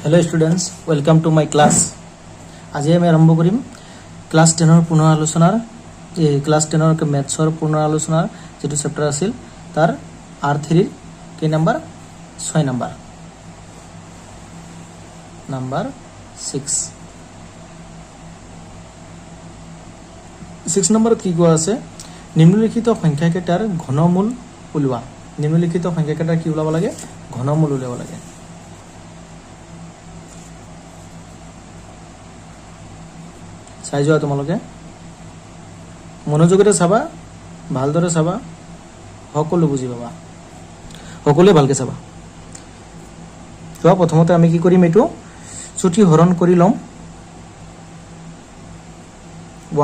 Hello students welcome to my class. आज आम आरम्भ करिम क्लास 10 पुनः आलोचनार क्लास 10 मेथ्सर पुनः आलोचनार जी चैप्टार आसिल तार R3 के नम्बर 6 नम्बर 6 नम्बर की कोৱা আছে निम्नलिखित संख्याकेटार घनमूल उलिওৱা। निम्नलिखित संख्याकेटार की उलाব লাগে घनमूल उलिয়াব লাগে। চাই যোৱা তোমালোকে মনোযোগেৰে চাবা, ভালদৰে চাবা, সকলো বুজি পাবা, সকলোৱে ভালকে চাবা। তো প্ৰথমতে আমি কি কৰিম, এইটো চুটি হৰণ কৰি লম।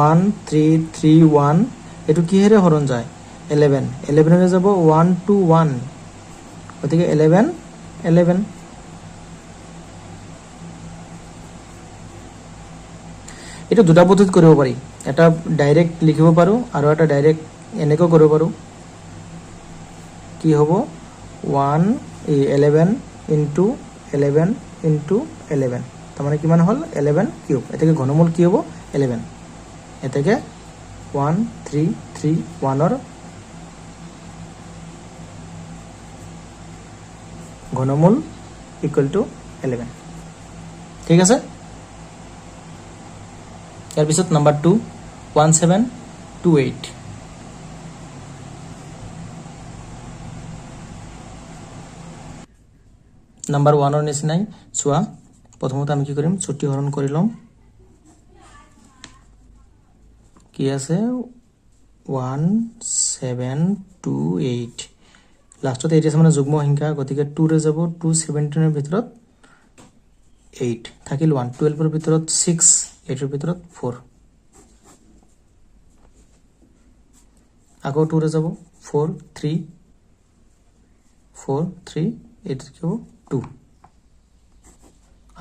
1 3 3 1 এইটো কিহেৰে হৰণ যায় 11 11 ৰে যাব 1 2 1 গতিকে 11 11। এটা দুটা পদ্ধতিত কৰিব পাৰি, এটা ডাইৰেক্ট লিখিব পাৰো আৰু এটা ডাইৰেক্ট এনেকৈ কৰিব পাৰো। কি হ'ব 1 11 ইনটু 11 ইনটু 11 তাৰ মানে কিমান হ'ল 11 কিউব। এটাকে ঘনমূল কি হ'ব 11। এটাকে 1 3 3 1 ৰ ঘনমূল ইকুৱেল টু 11। ঠিক আছে। यार पिছত नम्बर 2 1728 नम्बर 1 निचिनाই চোৱা। প্ৰথমতে আমি কি কৰিম চুটি হৰণ কৰি লম। কি আছে 1728 লাষ্টত 8 আছে মানে যুগ্ম সংখ্যা, গতিকে 2 ৰে যাব 2 17 ৰ ভিতৰত 8 থাকিল 1 12 ৰ ভিতৰত 6 8 ৰ ভিতৰত 4 আকৌ 2 ৰে যাব 4 3 4 3 8 কি হ'ব 2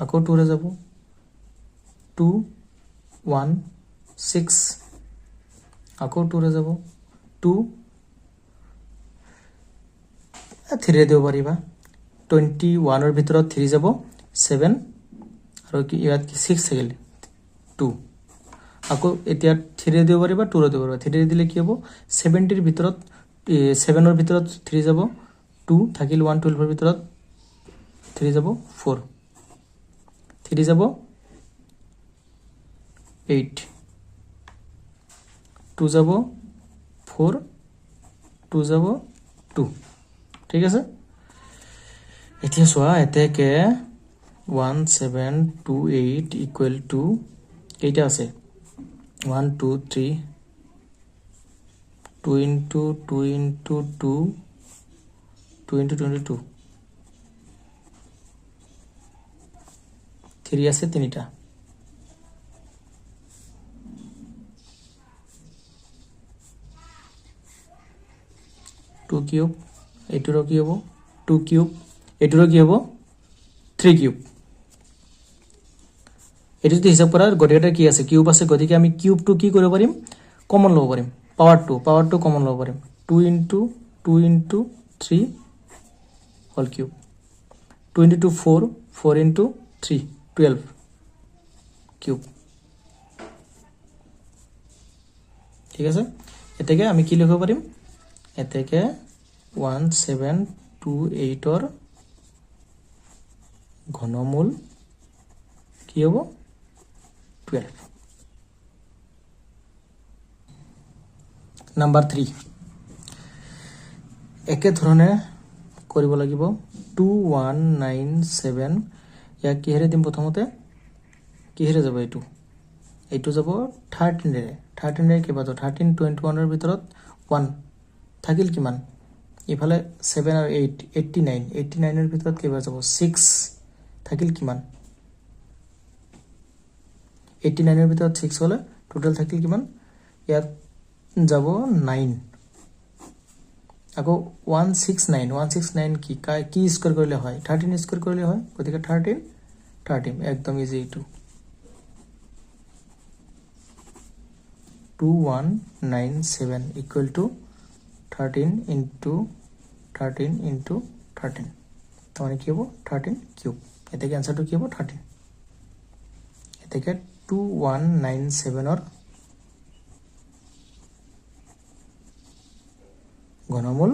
আকৌ 2 ৰে যাব 2 1 6 আকৌ 2 ৰে যাব 2 3 দিব পাৰিবা 21 ৰ ভিতৰত 3 যাব 7 আৰু কি ইয়াত কি 6 থাকিল 2 আকৌ এতিয়া 3 দিব পাৰিবা 2 দিব পাৰিবা। 3 দিলে কি হ'ব 70 ৰ ভিতৰত 7 ৰ ভিতৰত 3 যাব 2 থাকিল 1 12 ৰ ভিতৰত 3 যাব 4 3 যাব 8 2 যাব 4 2 যাব 2। ঠিক আছে। এতিয়া চোৱা এতেকে 1728 ইকুৱেল টু কেইটা আছে 1 2 3 2 into 2 into 2 2 into 22 3 আছে তিনিটা। টু কিউব এইটোৰ কি হ'ব 2 কিউব এইটোৰ কি হ'ব 3 কিউব। এটো যদি হিসাব কৰাৰ গটেটা কি আছে কিউব আছে, গতিকে আমি কিউবটো কি কৰিব পাৰিম কমন ল'ব পাৰিম। পাৱাৰ 2 কমন ল'ব পাৰিম 2 into 2 into 3 whole cube 2 into 2 4 4 into 3 12 cube. ঠিক আছে। এতেকে আমি কি লিখিব পাৰিম এতেকে 1728 ৰ ঘনমূল কি হ'ব 12। নাম্বাৰ 3 একে ধৰণে কৰিব লাগিব 2197 ইয়াক কিহেৰে দিম প্ৰথমতে কিহেৰে যাব এইটো যাব 13 ৰে 13 ৰে কিবা 13 21 ৰ ভিতৰত 1 থাকিল কিমান ইফালে 7 আৰু 8 89 89 ৰ ভিতৰত কিবা যাব 6 থাকিল কিমান 89 ৰ ভিতৰত 6 হলে টোটাল থাকিল কিমান ইয়াত যাব 9 আকৌ 169 কি স্কয়ার কৰিলে হয় 13 স্কয়াৰ কৰিলে হয়, গতিকে 13 একদম ইজি। এইটো 2197 ইকুৱেল টু 13 into 13 into 13 তাহলে কি হবে 13 কিউব। এতেকে আনসাৰটো কি হ'ব 13 এতেকে 2197 ৰ ঘনমূল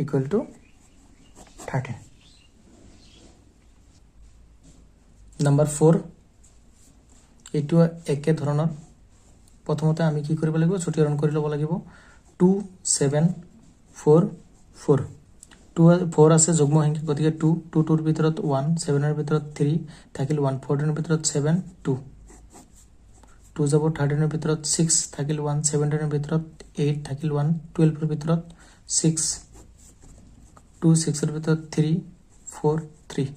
ইকুৱেল টু 13 নাম্বাৰ 4 এইটো একে ধৰণৰ প্ৰথমতে আমি কি কৰিব লাগিব ছুটিকৰণ কৰি ল'ব লাগিব 2 7 4 4 2 4 আছে যুগ্ম সংখ্যা গতিকে 2 2 2 ৰ ভিতৰত 1 7 ৰ ভিতৰত 3 থাকিল 1 14 ৰ ভিতৰত 7 2 2 যাব 13 ৰ ভিতৰত 6 থাকিল 1 17 ৰ ভিতৰত 8 থাকিল 1 12 ৰ ভিতৰত 6 2 6 ৰ ভিতৰত 3 4 3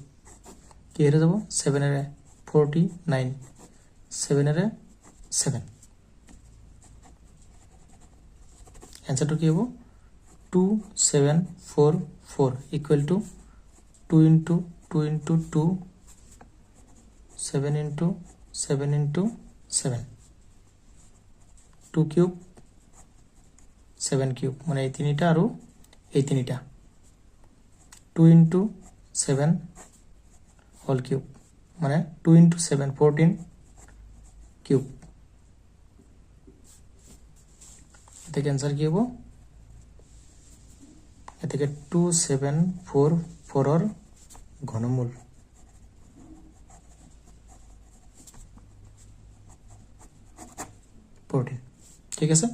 কি হেৰে যাব 7 এৰে 49 7 এৰে 7 आंसर কি হ'ব 2744 equal to 2 into 2 into 2 7 into 7 into 7 2 cube 7 cube মানে এই তিনিটা আৰু এই তিনিটা 2 into 7 whole cube মানে 2 into 7 14 cube এতে आंसर কি হ'ব এতে 2744 ৰ ঘনমূল ঠিক আছে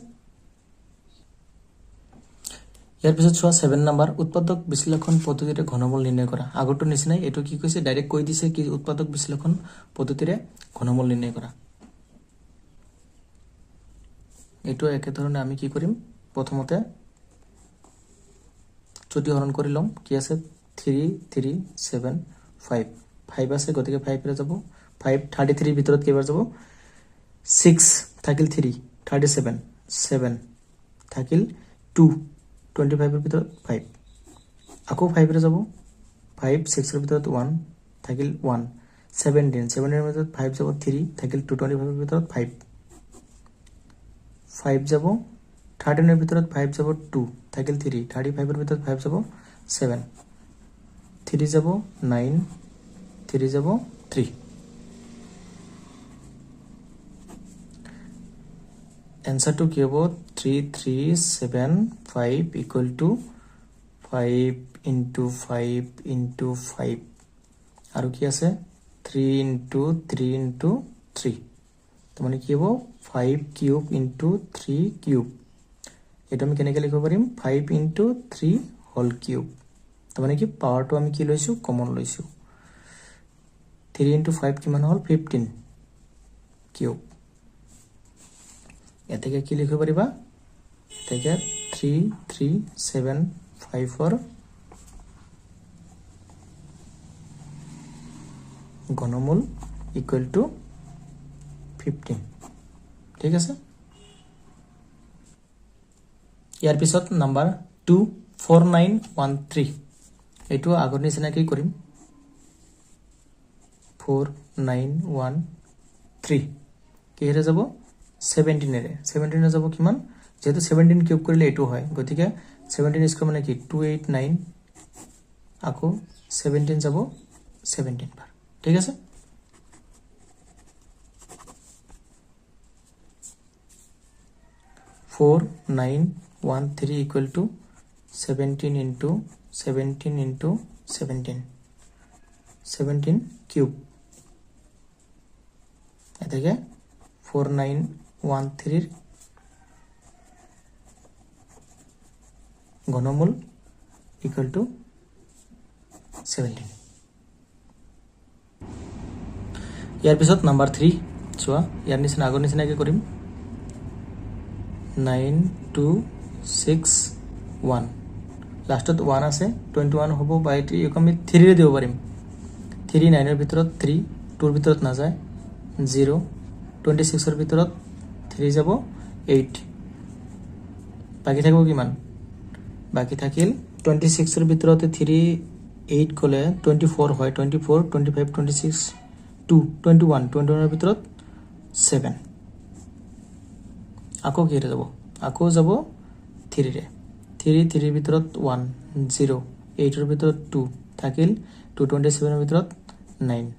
ইয়াৰ পিছত চোৱা 7 নম্বৰ উৎপাদক বিশ্লেষণ পদ্ধতিৰে ঘনমূল নিৰ্ণয় কৰা আগৰটো নিচিনাই এটো কি কৈছে ডাইৰেক্ট কৈ দিছে কি উৎপাদক বিশ্লেষণ পদ্ধতিৰে ঘনমূল নিৰ্ণয় কৰা এটো একে ধৰণে আমি কি কৰিম প্ৰথমতে ছুটি হৰণ কৰি লম কি আছে 3 3 7 5 5 আছে গতিকে 5 ৰে যাব 5 33 ভিতৰত কেবাৰ যাব 6 থাকিল 3 37 7 থাকিল 2 25 ৰ ভিতৰত 5 আকৌ 5 ৰে যাব 5 6 ৰ ভিতৰত 1 থাকিল 1 17 7 ৰ ভিতৰত 5 যাব 3 থাকিল 2 25 ৰ ভিতৰত 5 5 যাব 13 ৰ ভিতৰত 5 যাব 2 থাকিল 3 35 ৰ ভিতৰত 5 যাব 7 3 যাব 9 3 যাব 3 आंसर to কি হ'ব 3375 equal to 5 into 5 into 5 আৰু কি আছে 3 into 3 into 3 তো মানে কি হ'ব 5 কিউব into 3 কিউব এটা আমি কেনেকৈ লিখিব পাৰিম 5 into 3 হোল কিউব তো মানে কি পাৱাৰটো আমি কি লৈছো কমন লৈছো 3 into 5 কিমান হ'ল 15 কিউব এতেকে কি লিখিব পাৰিবা এতেকে 3375 ৰ ঘনমূল ইকুৱেল টু 15 ঠিক আছে ইয়াৰ পিছত নাম্বাৰ 2 4913 এটো আগৰ নিচিনা কি কৰিম 4913 কি হেৰে যাব 17 এৰে 17 এ যাব কিমান যেহেতু 17 কিউব কৰিলে এটো হয় গতিকে 17 স্কয়াৰ মানে কি 289 আকৌ 17 যাব 17 বাৰ ঠিক আছে four 913 equal to 17 into 17 into 17 17 cube এটাকে 4913 ঘনমূল equal to 17 ইয়াৰ পিছত নাম্বাৰ 3 চোৱা ইয়াৰ নিচিনা আগৰ নিচিনা কি কৰিম 9261 লাষ্টত 1 আছে 21 হ'ব বাই 3 ইক আমি 3 ৰে দিব পাৰিম 3 9 ৰ ভিতৰত 3 2 ৰ ভিতৰত না যায় 0 26 ৰ ভিতৰত 3 যাব 8 বাকি থাকিব কিমান বাকি থাকিল 26 ৰ ভিতৰত 3 8 গলে 24 হয় 24 25 26 2 21 ৰ ভিতৰত 7 আকৌ কি ৰে যাব আকৌ যাব 3 ৰে 3 3 ৰ ভিতৰত 1 0 8 ৰ ভিতৰত 2 থাকিল 227 ৰ ভিতৰত 9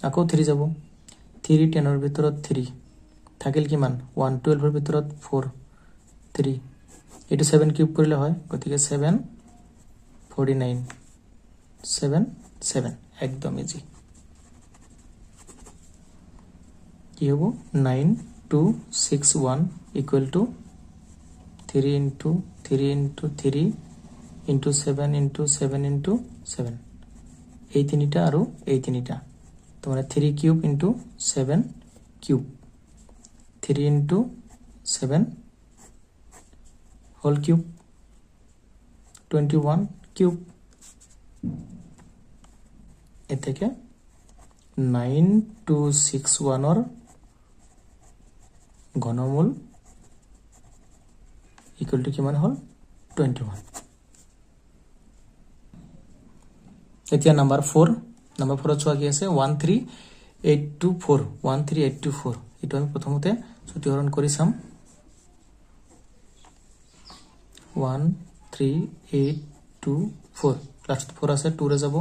আকৌ 3 যাব 3 10 ভিতৰত 3 থাকিল কিমান 1 12 ভিতৰত 4 3 এটো 7 কিউব কৰিলে হয় গতিকে 7 49 7 7 একদম ইজি কি হ'ব 9 2 6 1 equal to 3 into 3 into 3 into 7 into 7 into 7 এই তিনিটা আৰু এই তিনিটা তোমরা 3 cube into 7 cube 3 into 7 whole cube 21 cube এতেকে 9261 ৰ ঘনমূল ইকুয়াল টু কিমান হল 21 এতিয়া নাম্বাৰ 4 নাম্বাৰ 4 চোৱা কি আছে 13824 13824 এটো আমি প্ৰথমতে সূত্ৰহৰণ কৰি চাম 13824 লাস্ট 4 আছে 2 ৰে যাব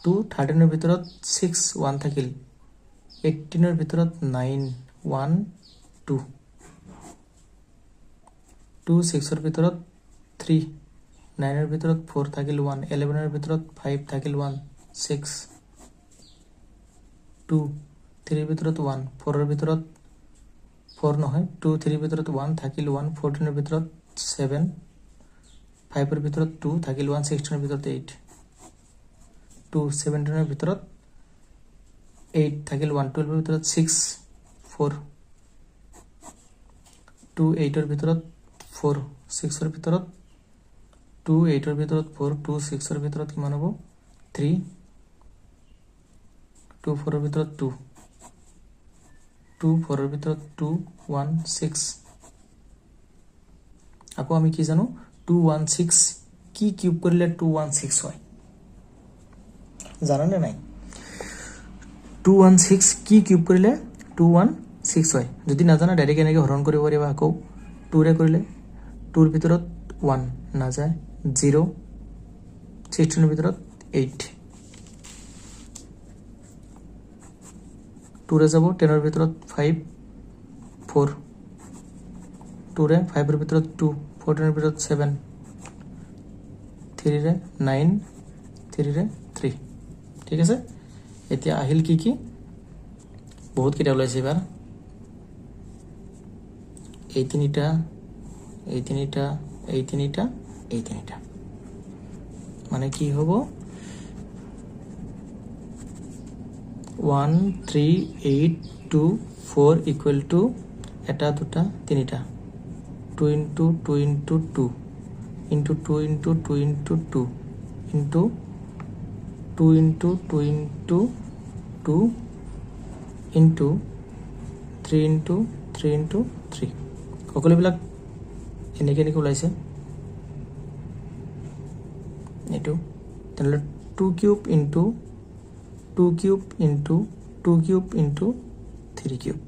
2 13 ৰ ভিতৰত 6 1 থাকিল 18 ৰ ভিতৰত 9 1 2 2 6 ৰ ভিতৰত 3 9 ৰ ভিতৰত 4 থাকিল 1 11 ৰ ভিতৰত 5 থাকিল 1 6 2 3 ৰ ভিতৰত 1 4 ৰ ভিতৰত 4 নহয় 2 3 ৰ ভিতৰত 1 থাকিল 1 14 ৰ ভিতৰত 7 5 ৰ ভিতৰত 2 থাকিল 1 16 ৰ ভিতৰত 8 2 17 ৰ ভিতৰত 8 থাকিল 1 12 ৰ ভিতৰত 6 4 2 8 ৰ ভিতৰত 4 6 ৰ ভিতৰত 2 8 ৰ ভিতৰত 4 2 6 ৰ ভিতৰত কিমান হ'ব 3 2 4 ৰ ভিতৰত 2 2 4 ৰ ভিতৰত 2 1 6 আকৌ আমি কি জানো 216 কি কিউব কৰিলে 216 হয় জানা নে নাই 216 কি কিউব কৰিলে 216 হয় যদি নাজানা ডাইৰেক্ট এনেকৈ হৰণ কৰিব পাৰিবা আকৌ 2 ৰে কৰিলে 2 ৰ ভিতৰত 1 না যায় 0 16 ৰ ভিতৰত 8 2 ৰে যাব 10 ৰ ভিতৰত 5 4 2 ৰে 5 ৰ ভিতৰত 2 14 ৰ ভিতৰত 7 3 ৰে 9 3 ৰে 3 ঠিক আছে এতিয়া আহিল কি কি বহুত কিটা ওলাইছে এবাৰ এই তিনিটা এই তিনিটা এই তিনিটা এই তিনিটা মানে কি হ'ব 13824 equal to এটা দুটা তিনিটা 2 into 2 into 2 into 2 into 2 into 2 into 2 into 2 into 2 into 3 into 3 into 3 সকলোবিলাক এনেকৈ এনেকৈ ওলাইছে এইটো তেনেহ'লে 2 cube into 2 cube into 2 cube into 3 cube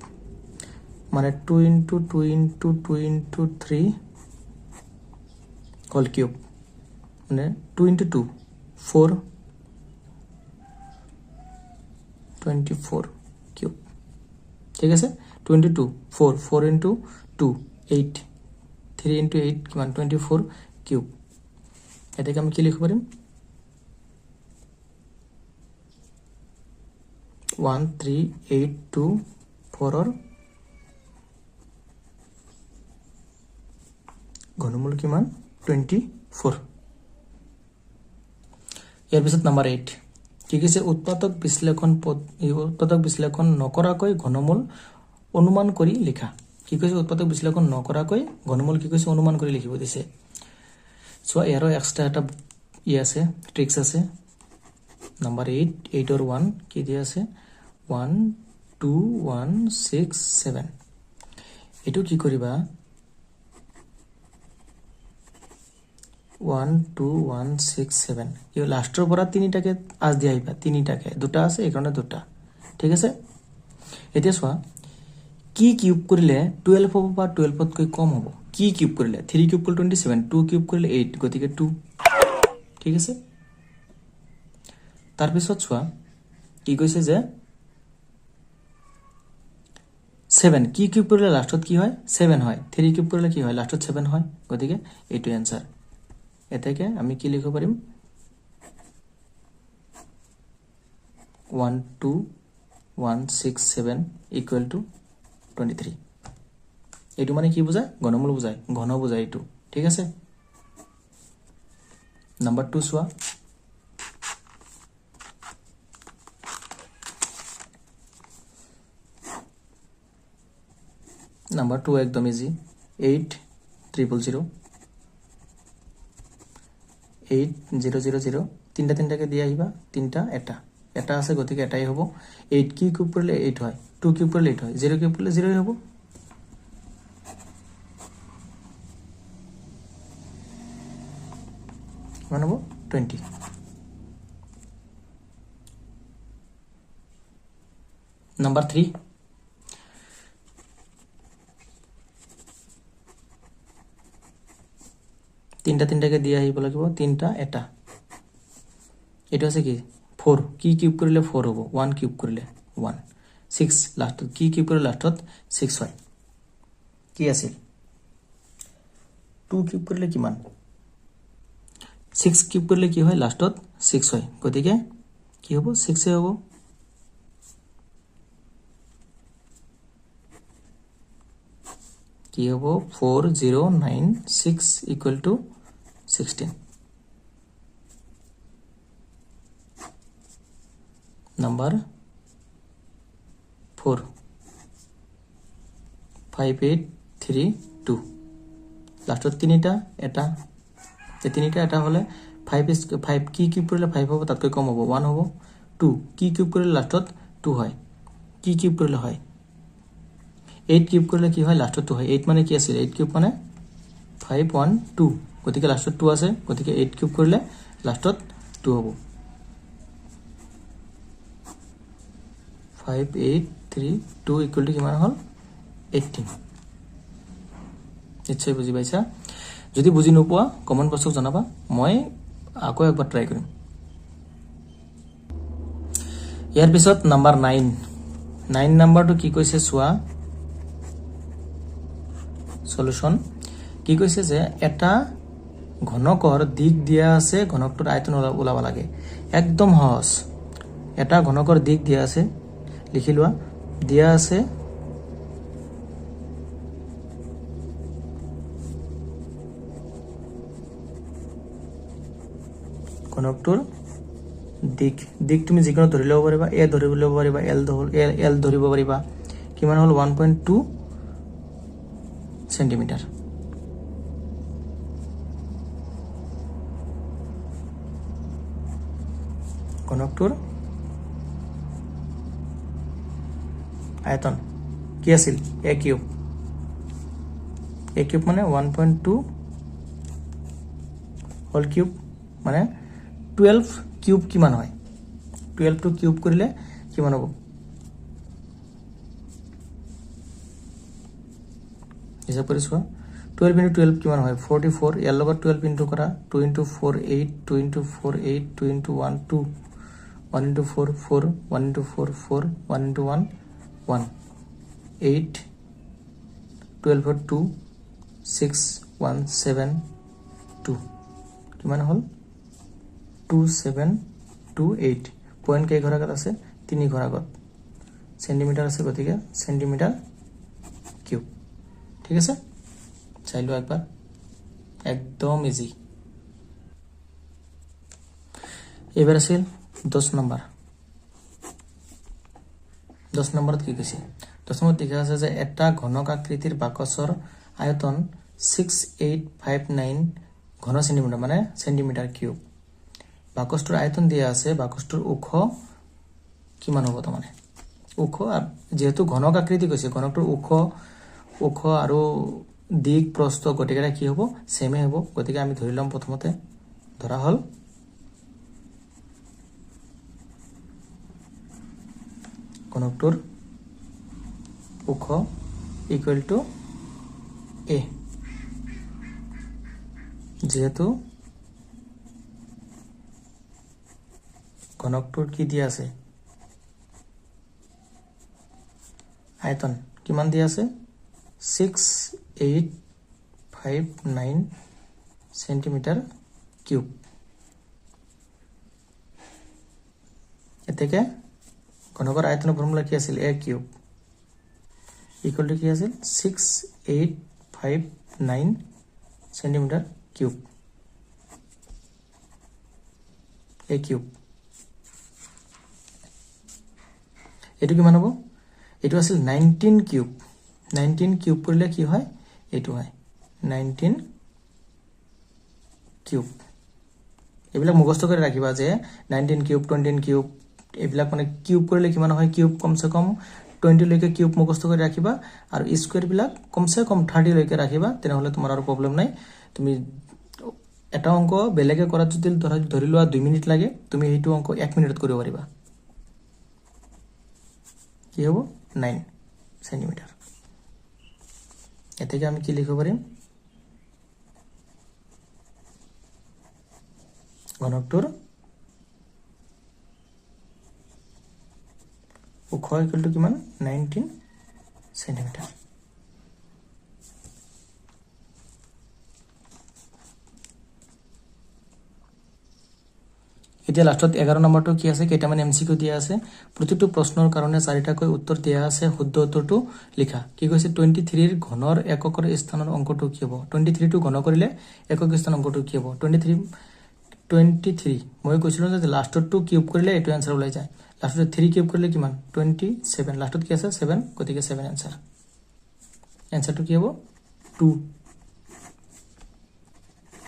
মানে 2 into 2 into 2 into 3 whole cube মানে 2 into 2 4 24 কিউব ঠিক আছে 2 into 2 4 4 into 2 8 3 into 8 কিমান 24 কিউব এটাকে আমি কি লিখিব পাৰিম 13824 ৰ ঘনমূল কিমান 24 ইয়াৰ পিছত নাম্বাৰ 8 কি কৈছে উৎপাদক বিশ্লেষণ নকৰাকৈ ঘনমূল অনুমান কৰি লিখা কি কৈছে উৎপাদক বিশ্লেষণ নকৰাকৈ ঘনমূল কি কৈছে অনুমান কৰি লিখিব দিছে সো ইয়াৰো এক্সট্ৰা এটা আছে ট্ৰিক্স আছে নাম্বাৰ 8 8 ৰ 1 কি দিয়া আছে 1 2 1 6 7 এটো কি কৰিবা 1 2 1 6 7 এই লাস্টৰ পৰা তিনিটাকে আজ দিয়া আহিবা তিনিটাকে দুটা আছে এখানে দুটা ঠিক আছে এতিয়া চোৱা কি কিউব কৰিলে 12 হ'ব বা 12 তকৈ কম হ'ব কি কিউব কৰিলে 3 কিউব কৰিলে 27 2 কিউব কৰিলে 8 গতিকে 2 ঠিক আছে तार पिছত चुआ কি কৈছে যে 7 কি কিউব কৰিলে লাষ্টত কি হয় 7 হয় 3 কিউব কৰিলে কি হয় লাষ্টত 7 হয় গতিকে এইটো आंसर এটাকে আমি কি লিখিব পাৰিম 1 2 1 6 7 ইকুয়াল টু 23 এইটো মানে কি বুজায় ঘনমূল বুজায় ঘন বুজায় এইটো ঠিক আছে নাম্বার 2 চোৱা Number 2 एकदम इजी 8 000 8 000 তিনটা তিনটাকে দিয়ে আহিবা তিনটা এটা আছে গতিকে এটাই হ'ব 8 কি কিউব কৰিলে 8 হয় 2 কিউব কৰিলে 8 হয় 0 কিউব কৰিলে 0 হ'ব কিমান হ'ব 20 নাম্বার 3 তিনটা তিনটাকে দিয়ে আহিব লাগিব তিনটা এটা এটো আছে কি 4 কি কিউব কৰিলে 4 হ'ব 1 কিউব কৰিলে 1 6 লাষ্টত কি কিউব কৰিলে লাষ্টত 6 হয় কি আছিল 2 কিউব কৰিলে কিমান 6 কিউব কৰিলে কি হয় লাষ্টত 6 হয় গতিকে কি হ'ব 6 এ হ'ব কি হ'ব 4096 ইকুয়াল টু 16 number 4 5832 লাষ্টত তিনিটা এটা এই তিনিটা এটা হলে 5 কি কিউব কৰিলে 5 হ'ব তাতকৈ কম হ'ব 1 হ'ব 2 কি কিউব কৰিলে লাষ্টত 2 হয় কি কিউব কৰিলে হয় 8 কিউব কৰিলে কি হয় লাষ্টত 2 হয় 8 মানে কি আছিল 8 কিউব মানে 512 গতিকে লাষ্টত 2 আছে গতিকে 8 কিউব কৰিলে লাষ্টত 2 হ'ব 5832 ইকুয়াল টু কিমান হল 18 নিশ্চয় বুজি পাইছা যদি বুজি নোপোৱা কমেন্ট বক্সত জনাবা মই আকৌ একবাৰ ট্ৰাই কৰিম ইয়াৰ পিছত নাম্বাৰ 9 নাম্বাৰটো কি কৈছে চোৱা সলিউশন কি কৈছে যে এটা ঘনকৰ দিক দিয়া আছে ঘনকটোৰ আয়তন ওলাব লাগে একদম সহজ এটা ঘনকৰ দিক দিয়া আছে লিখি লোৱা দিয়া আছে ঘনকটোৰ দিক তুমি যিকোনো ধৰি ল'ব পাৰিবা এ ধৰি ল'ব পাৰিবা এল ধৰিব পাৰিবা কিমান হল 1.2 সেন্টিমিটাৰ ঘনকটোৰ আয়তন কি আছিল a কিউব মানে 1.2 হোল কিউব মানে 12 কিউব কিমান হয় 12 টু কিউব কৰিলে কিমান হ'ব হিসাব কৰি চোৱা 12 into 12 কিমান হয় 44 ইয়াৰ লগত 12 ইনটু কৰা 2 into 4 8 2 into 4 8 2 into 1 2 1 into 4 4 1 into 4 4 1 into 1 1 8 12 for 2 6 1 7 2 কিমান হল 2728 পয়েন্ট কেই ঘৰ আগত আছে 3 ঘৰ আগত সেন্টিমিটাৰ আছে গতিকে সেন্টিমিটাৰ কিউব ঠিক আছে চাইলো একবাৰ একদম ইজি এবাৰ আছিল 10 নম্বৰ 10 নম্বৰত কি কৈছে 10 নম্বৰত দেখা আছে যে এটা ঘনক আকৃতিৰ বাকচৰ আয়তন 6859 ঘন সেন্টিমিটাৰ মানে সেন্টিমিটাৰ কিউব বাকচটোৰ আয়তন দিয়া আছে বাকচটোৰ ওখ কিমান হ'ব তো মানে ওখ যেহেতু ঘনক আকৃতি কৈছে ঘনকটোৰ ওখ আৰু দিক প্ৰস্থ গতিকে কি হ'ব সেমে হ'ব গতিকে আমি ধৰি লম প্ৰথমতে ধৰা হল ঘনকটোৰ ওখ ইকুয়াল টু a যেহেতু ঘনকটোৰ কি দিয়া আছে আয়তন কিমান দিয়া আছে 6859 সেন্টিমিটাৰ কিউব এতেকে ঘনকৰ আয়তনৰ ফৰ্মুলা কি আছিল a কিউব ইকুয়াল টু কি আছিল 6859 সেন্টিমিটার কিউব a কিউব এটো কিমান হ'ব এটো আছিল 19 কিউব 19 কিউব কৰিলে কি হয় এটো হয় 19 কিউব এবিলাক মুখস্থ কৰি ৰাখিবা যে 19 কিউব 20 কিউব এবিলাক মানে কিউব কৰিলে কিমান হয় কিউব কমসে কম 20 লৈকে কিউব মুখস্থ কৰি ৰাখিবা আৰু স্কয়াৰ বিলাক কমসে কম 30 লৈকে ৰাখিবা তেনেহলে তোমাৰ আৰু প্ৰবলেম নাই তুমি এটা অংক বেলেগে কৰাত যদি ধৰি লোৱা 2 মিনিট লাগে তুমি এইটো অংক 1 মিনিটত কৰিব পাৰিবা কি হ'ব 9 সেন্টিমিটাৰ এতেকে আমি কি লিখিব পাৰিম ঘনকটোৰ ওখ ইকুয়াল টু কিমান 19 সেন্টিমিটাৰ এতিয়া লাষ্টত 11 নম্বৰটো কি আছে কেইটামান এমসিকিউ দিয়া আছে প্ৰতিটো প্ৰশ্নৰ কাৰণে চাৰিটাকৈ উত্তৰ দিয়া আছে শুদ্ধ উত্তৰটো লিখা কি কৈছে 23 ৰ ঘনৰ এককৰ স্থানৰ অংকটো কি হ'ব 23 টো ঘন কৰিলে একক স্থান অংকটো কি হ'ব 23 মই কৈছিলো যে লাষ্টত টো কিউব কৰিলে এটো आंसर ওলাই যায় লাষ্টত 3 কিউব কৰিলে কিমান 27 লাষ্টত কি আছে 7 গতিকে 7 आंसर आंसरটো কি হ'ব 2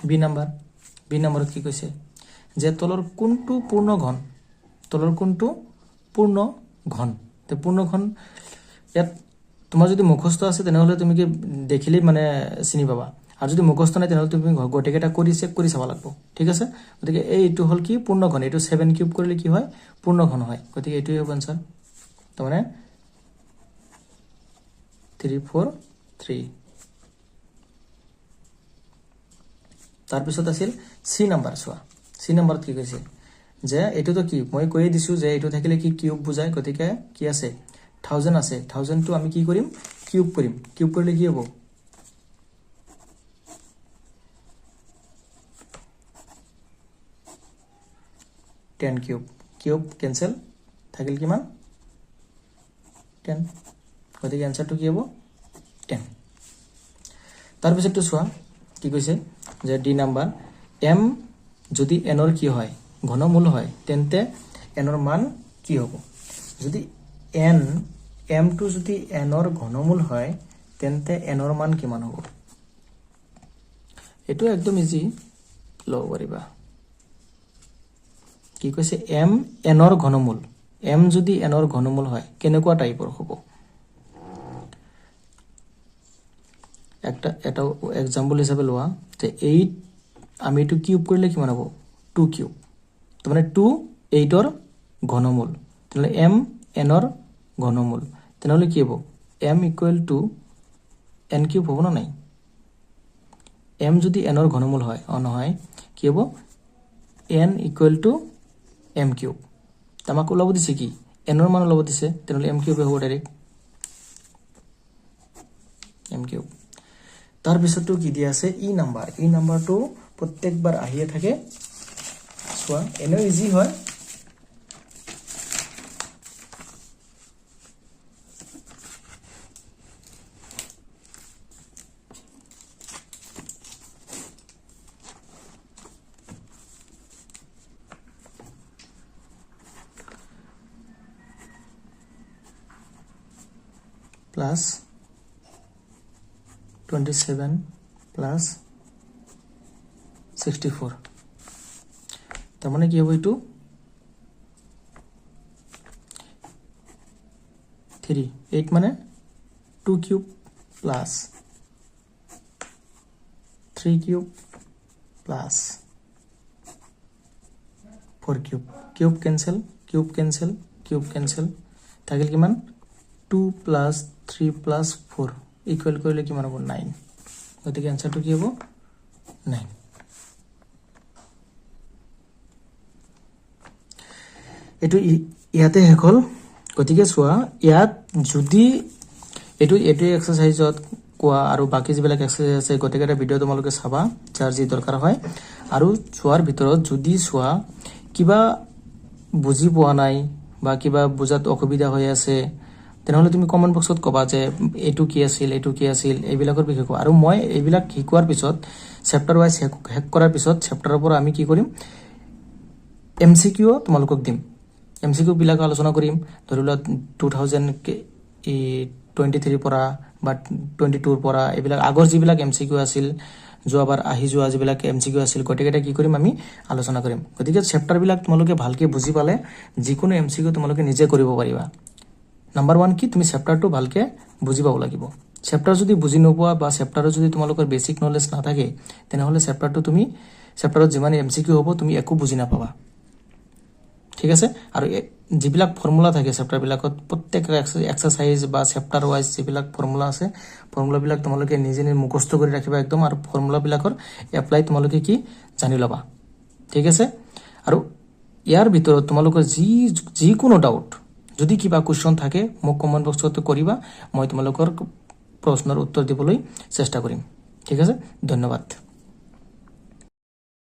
বি নম্বৰত কি কৈছে যে তলৰ কোনটো পূৰ্ণ ঘন তে পূৰ্ণ ঘন ইয়াত তোমাৰ যদি মুখস্থ আছে তেনেহলে তুমি কি দেখিলে মানে চিনি পাবা আৰু যদি মুখস্থ নাই তেনেহলে তুমি গটেকেটা কৰি চেক কৰি চাবা লাগব ঠিক আছে গতিকে এইটো হল কি পূৰ্ণ ঘন এইটো 7 কিউব কৰিলে কি হয় পূৰ্ণ ঘন হয় গতিকে এইটোই হ'ব आंसर তো মানে 343 তাৰ পিছত আছিল সি নম্বৰ চোৱা সি নম্বৰত কি কৈছে যে এটো তো কি মই কৈ দিছো যে এটো থাকিলে কি কিউব বুজায় গতিকে কি আছে 1000 আছে 1000 টো আমি কি কৰিম কিউব কৰিলে কি হ'ব 10 কিউব ক্যান্সেল থাকিল কিমান 10 গতিকে आंसरটো কি হ'ব 10 তাৰ পিছতটো চোৱা কি কৈছে যে ডি নাম্বাৰ m যদি n ৰ কি হয় ঘনমূল হয় তেন্তে n ৰ মান কি হ'ব যদি m টো যদি n ৰ ঘনমূল হয় তেন্তে n ৰ মান কিমান হ'ব এটো একদম ইজি লব পাৰিবা কি কৈছে m n ৰ ঘনমূল m যদি n ৰ ঘনমূল হয় কেনেকুৱা টাইপৰ হ'ব এটা এক্সাম্পল হিচাপে লোৱা যে 8 আমি এটো কিউব কৰিলে কিমান হ'ব 2 কিউব তো মানে 2 8 ৰ ঘনমূল তাহলে m n ৰ ঘনমূল তাহলে কি হ'ব m equal to n cube হ'ব না নাই m যদি n ৰ ঘনমূল হয় নহয় কি হ'ব n equal to m cube আমাক ওলাব দিছে কি n ৰ মান ওলাব দিছে তাহলে m কিউব হ'ব ডাইৰেক্ট m কিউব তাৰ পিছতটো কি দিয়া আছে ই নাম্বাৰটো প্ৰত্যেকবাৰ আহিয়ে থাকে চোৱা এনে ইজি হয় প্লাস 27 plus 64 তার মানে কি হবে এটু 3 8 মানে 2 cube plus 3 cube plus 4 cube cancel থাকিল কিমান 2 plus 3 plus 4 ইকুয়াল কৰিলে কিমান হ'ব 9 গতিকে आंसरটো কি হ'ব 9 এইটো ইয়াতে শেষ হ'ল গতিকে চোৱা ইয়াত যদি এইটো এক্সাৰসাইজত কোৱা আৰু বাকি যিবিলাক এক্সাৰসাইজ আছে গোটেইকেইটা ভিডিঅ' তোমালোকে চাবা যাৰ যি দৰকাৰ হয় আৰু চোৱাৰ ভিতৰত যদি চোৱা কিবা বুজি পোৱা নাই বা কিবা বুজাত অসুবিধা হৈ আছে তেনেহ'লে তুমি কমেণ্ট বক্সত ক'বা যে এইটো কি আছিল এইবিলাকৰ বিষয়ে কোৱা আৰু মই এইবিলাক শিকোৱাৰ পিছত চেপ্টাৰ ৱাইজ শেষ কৰাৰ পিছত চেপ্টাৰৰ পৰা আমি কি কৰিম এমচিকিউ তোমালোকক দিম এমচিকিউ বিলাক আলোচনা কৰিম ধৰি লোৱা 2023 পৰা বা 22 পৰা এইবিলাক আগৰ যিবিলাক এমচিকিউ আছিল যোৱাবাৰ আহি যোৱা যিবিলাক এমচিকিউ আছিল গোটেইকেইটা কি কৰিম আমি আলোচনা কৰিম গতিকে চেপ্টাৰবিলাক তোমালোকে ভালকে বুজি পালে যিকোনো এমচিকিউ তোমালোকে নিজে কৰিব পাৰিবা নাম্বাৰ 1 কি তুমি চেপ্টাৰটো ভালকে বুজি পাব লাগিব চেপ্টাৰ যদি বুজি নোপোৱা বা চেপ্টাৰৰ যদি তোমালোকৰ বেসিক নলেজ নাথাকে তেনেহ'লে চেপ্টাৰত যিমান এমচিকিউ হ'ব তুমি একো বুজি নাপাবা ঠিক আছে আৰু যিবিলাক ফৰ্মুলা থাকে চেপ্টাৰ বিলাকত প্ৰত্যেক এক্সাৰসাইজ বা চেপ্টাৰ ওয়াইজ যিবিলাক ফৰ্মুলা আছে ফৰ্মুলা বিলাক তোমালোকে নিজে মুখস্থ কৰি ৰাখিবা একদম আৰু ফৰ্মুলা বিলাকৰ এপ্লাই তোমালোকে কি জানি লবা ঠিক আছে আৰু ইয়াৰ ভিতৰত তোমালোকৰ যিকোনো ডাউট যদি কিবা কোৱেশ্চন থাকে মোক কমেন্ট বক্সত কৰিবা মই তোমালোকৰ প্ৰশ্নৰ উত্তৰ দিবলৈ চেষ্টা কৰিম ঠিক আছে ধন্যবাদ